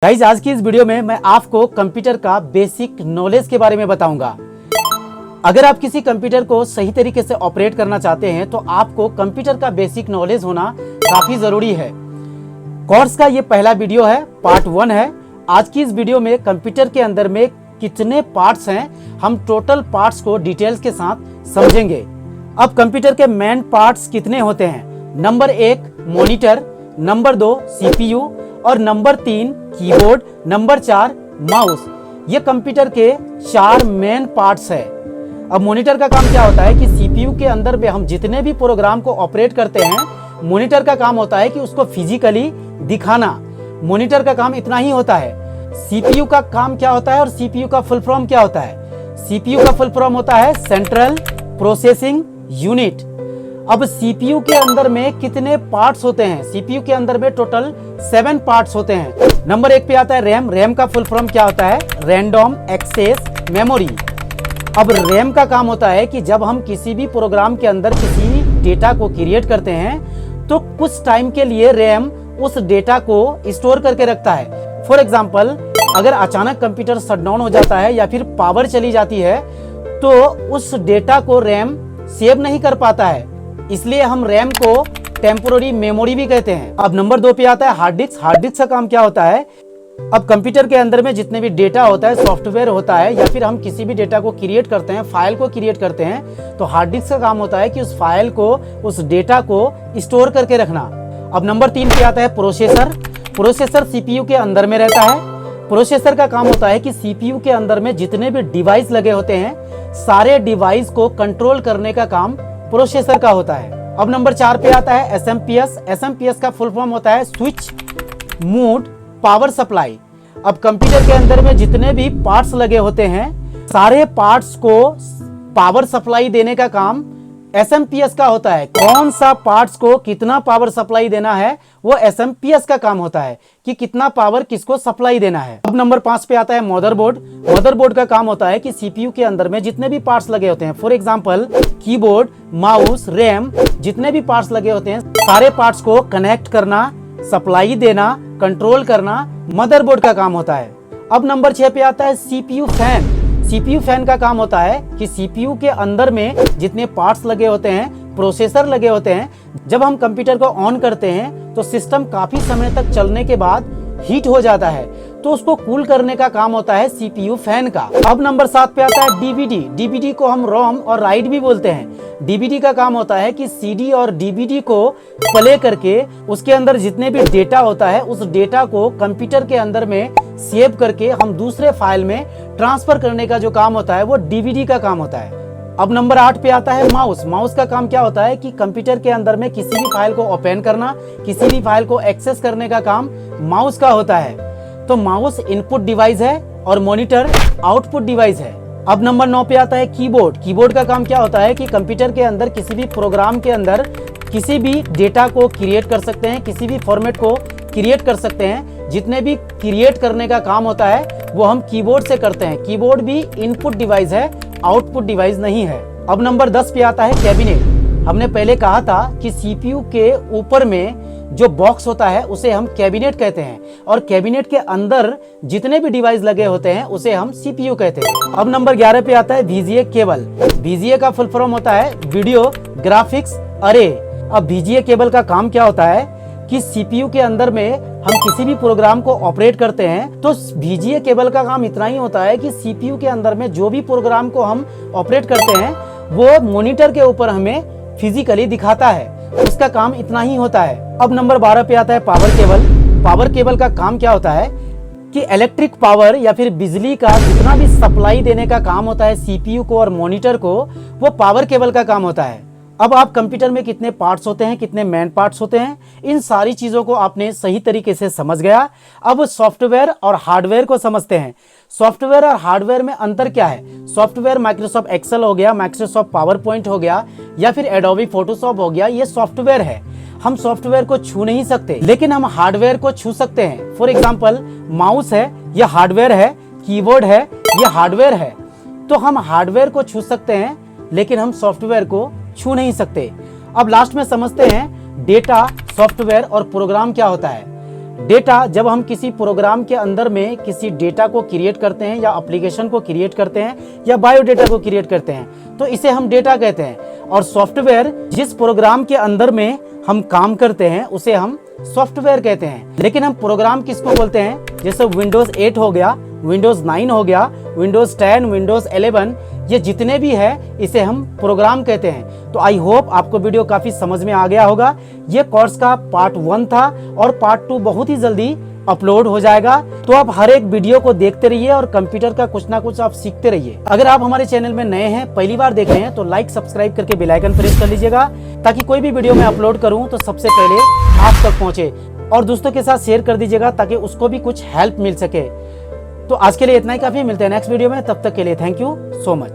Guys, आज की इस वीडियो में मैं आपको कंप्यूटर का बेसिक नॉलेज के बारे में बताऊंगा। अगर आप किसी कंप्यूटर को सही तरीके से ऑपरेट करना चाहते हैं तो आपको कंप्यूटर का बेसिक नॉलेज होना काफी जरूरी है। कोर्स का ये पहला वीडियो है, पार्ट 1 है। आज की इस वीडियो में कंप्यूटर के अंदर में कितने पार्ट्स हैं, हम टोटल पार्ट्स को डिटेल्स के साथ समझेंगे। अब कंप्यूटर के मेन पार्ट्स कितने होते हैं? नंबर 1 मॉनिटर, नंबर 2 सीपीयू और नंबर 3 कीबोर्ड, नंबर 4 माउस। ये कंप्यूटर के 4 मेन पार्ट्स है। अब मॉनिटर का काम क्या होता है कि सीपीयू के अंदर में हम जितने भी प्रोग्राम को ऑपरेट करते हैं, मॉनिटर का काम होता है कि उसको फिजिकली दिखाना। मॉनिटर का काम इतना ही होता है। सीपीयू का काम क्या होता है और सीपीयू का फुल फॉर्म क्या होता है? सीपीयू का फुल फॉर्म होता है सेंट्रल प्रोसेसिंग यूनिट। अब सीपीयू के अंदर में कितने पार्ट्स होते हैं? सीपीयू के अंदर में टोटल 7 पार्ट्स होते हैं। नंबर 1 पे आता है रैम। रैम का फुल फॉर्म क्या होता है? Random access memory. अब रैम का काम होता है कि जब हम किसी भी प्रोग्राम के अंदर किसी डेटा को क्रिएट करते हैं तो कुछ टाइम के लिए रैम उस डेटा को स्टोर करके रखता है। फॉर एग्जाम्पल, अगर अचानक कंप्यूटर शटडाउन हो जाता है या फिर पावर चली जाती है तो उस डेटा को रैम सेव नहीं कर पाता है, इसलिए हम रैम को टेम्पोररी मेमोरी भी कहते हैं। अब नंबर 2 पे आता है हार्ड डिस्क। हार्ड डिस्क का काम क्या होता है? अब कंप्यूटर के अंदर में जितने भी डेटा होता है, सॉफ्टवेयर होता है या फिर हम किसी भी डेटा को क्रिएट करते हैं, फाइल को क्रिएट करते हैं, तो हार्ड डिस्क का काम होता है कि उस फाइल को, उस डेटा को स्टोर करके रखना। अब नंबर 3 पे आता है प्रोसेसर। प्रोसेसर सीपीयू के अंदर में रहता है। प्रोसेसर का काम होता है कि सीपीयू के अंदर में जितने भी डिवाइस लगे होते हैं, सारे डिवाइस को कंट्रोल करने का काम प्रोसेसर का होता है। अब नंबर 4 पे आता है एसएमपीएस। एसएमपीएस का फुल फॉर्म होता है स्विच मोड पावर सप्लाई। अब कंप्यूटर के अंदर में जितने भी पार्ट्स लगे होते हैं, सारे पार्ट्स को पावर सप्लाई देने का काम एसएमपीएस का होता है। कौन सा पार्ट्स को कितना पावर सप्लाई देना है, वो एसएमपीएस का काम होता है कि कितना पावर किसको सप्लाई देना है। अब नंबर 5 पे आता है मदरबोर्ड। मदरबोर्ड का काम होता है कि सीपीयू के अंदर में जितने भी पार्ट्स लगे होते हैं, for example keyboard, mouse, RAM, जितने भी पार्ट्स लगे होते हैं, सारे पार्ट्स को कनेक्ट करना, सप्लाई देना, कंट्रोल करना मदरबोर्ड का काम होता है। अब नंबर 6 पे आता है सीपीयू फैन। सीपीयू फैन का काम होता है कि सीपीयू के अंदर में जितने पार्ट्स लगे होते हैं, प्रोसेसर लगे होते हैं, जब हम कंप्यूटर को ऑन करते हैं तो सिस्टम काफी समय तक चलने के बाद हीट हो जाता है, तो उसको कूल करने का काम होता है सीपीयू फैन का। अब नंबर 7 पे आता है डीवीडी। डीवीडी को हम रोम और राइट भी बोलते हैं। डीवीडी का काम होता है कि सीडी और डीवीडी को प्ले करके उसके अंदर जितने भी डेटा होता है, उस डेटा को कंप्यूटर के अंदर में सेव करके हम दूसरे फाइल में ट्रांसफर करने का जो काम होता है वो डीवीडी का काम होता है। अब नंबर 8 पे आता है माउस। माउस का काम क्या होता है कि कंप्यूटर के अंदर में किसी भी फाइल को ओपन करना, किसी भी फाइल को एक्सेस करने का काम माउस का होता है। तो माउस इनपुट डिवाइस है और मॉनिटर आउटपुट डिवाइस है। अब नंबर 9 पे आता है कीबोर्ड। कीबोर्ड का काम क्या होता है कि कंप्यूटर के अंदर किसी भी प्रोग्राम के अंदर किसी भी डेटा को क्रिएट कर सकते हैं, किसी भी फॉर्मेट को क्रिएट कर सकते हैं। जितने भी क्रिएट करने का काम होता है वो हम कीबोर्ड से करते हैं। कीबोर्ड भी इनपुट डिवाइस है, आउटपुट डिवाइस नहीं है। अब नंबर 10 पे आता है कैबिनेट। हमने पहले कहा था कि सीपीयू के ऊपर में जो बॉक्स होता है उसे हम कैबिनेट कहते हैं और कैबिनेट के अंदर जितने भी डिवाइस लगे होते हैं उसे हम सीपीयू कहते हैं। अब नंबर 11 पे आता है वीजीए केबल। वीजीए का फुल फॉर्म होता है वीडियो ग्राफिक्स अरे। अब वीजीए केबल का काम क्या होता है कि सीपीयू के अंदर में हम किसी भी प्रोग्राम को ऑपरेट करते हैं तो वीजीए केबल का काम इतना ही होता है कि सीपीयू के अंदर में जो भी प्रोग्राम को हम ऑपरेट करते हैं वो मॉनिटर के ऊपर हमें फिजिकली दिखाता है। उसका काम इतना ही होता है। अब नंबर 12 पे आता है पावर केबल। पावर केबल का काम क्या होता है कि इलेक्ट्रिक पावर या फिर बिजली का जितना भी सप्लाई देने का काम होता है सीपीयू को और मॉनिटर को, वो पावर केबल का काम होता है। अब आप कंप्यूटर में कितने पार्ट्स होते हैं, कितने मेन पार्ट्स होते हैं, इन सारी चीजों को आपने सही तरीके से समझ गया। अब सॉफ्टवेयर और हार्डवेयर को समझते हैं। सॉफ्टवेयर और हार्डवेयर में अंतर क्या है? सॉफ्टवेयर माइक्रोसॉफ्ट एक्सेल हो गया, माइक्रोसॉफ्ट पावर पॉइंट हो गया या फिर एडोबी फोटोशॉप हो गया, ये सॉफ्टवेयर है। हम सॉफ्टवेयर को छू नहीं सकते, लेकिन हम हार्डवेयर को छू सकते हैं। फॉर एग्जाम्पल, माउस है, यह हार्डवेयर है, कीबोर्ड है, यह हार्डवेयर है। तो हम हार्डवेयर को छू सकते हैं लेकिन हम सॉफ्टवेयर को छू नहीं सकते। अब लास्ट में समझते हैं डेटा, सॉफ्टवेयर और प्रोग्राम क्या होता है। डेटा, जब हम किसी प्रोग्राम के अंदर में किसी डेटा को क्रिएट करते हैं या एप्लीकेशन को क्रिएट करते हैं या बायोडेटा को क्रिएट करते हैं तो इसे हम डेटा कहते हैं। और सॉफ्टवेयर, जिस प्रोग्राम के अंदर में हम काम करते हैं उसे हम सॉफ्टवेयर कहते हैं। लेकिन हम प्रोग्राम किसको बोलते हैं? जैसे विंडोज 8 हो गया, विंडोज 9 हो गया, विंडोज 10, विंडोज 11, ये जितने भी है इसे हम प्रोग्राम कहते हैं। तो आई होप आपको वीडियो काफी समझ में आ गया होगा। ये कोर्स का पार्ट 1 था और पार्ट 2 बहुत ही जल्दी अपलोड हो जाएगा। तो आप हर एक वीडियो को देखते रहिए और कंप्यूटर का कुछ ना कुछ आप सीखते रहिए। अगर आप हमारे चैनल में नए हैं, पहली बार देख रहे हैं, तो लाइक सब्सक्राइब करके बेल आइकन प्रेस कर लीजिएगा ताकि कोई भी वीडियो मैं अपलोड करूं तो सबसे पहले आप तक पहुंचे। और दोस्तों के साथ शेयर कर दीजिएगा ताकि उसको भी कुछ हेल्प मिल सके। तो आज के लिए इतना ही काफी, मिलते हैं नेक्स्ट वीडियो में, तब तक के लिए थैंक यू सो मच।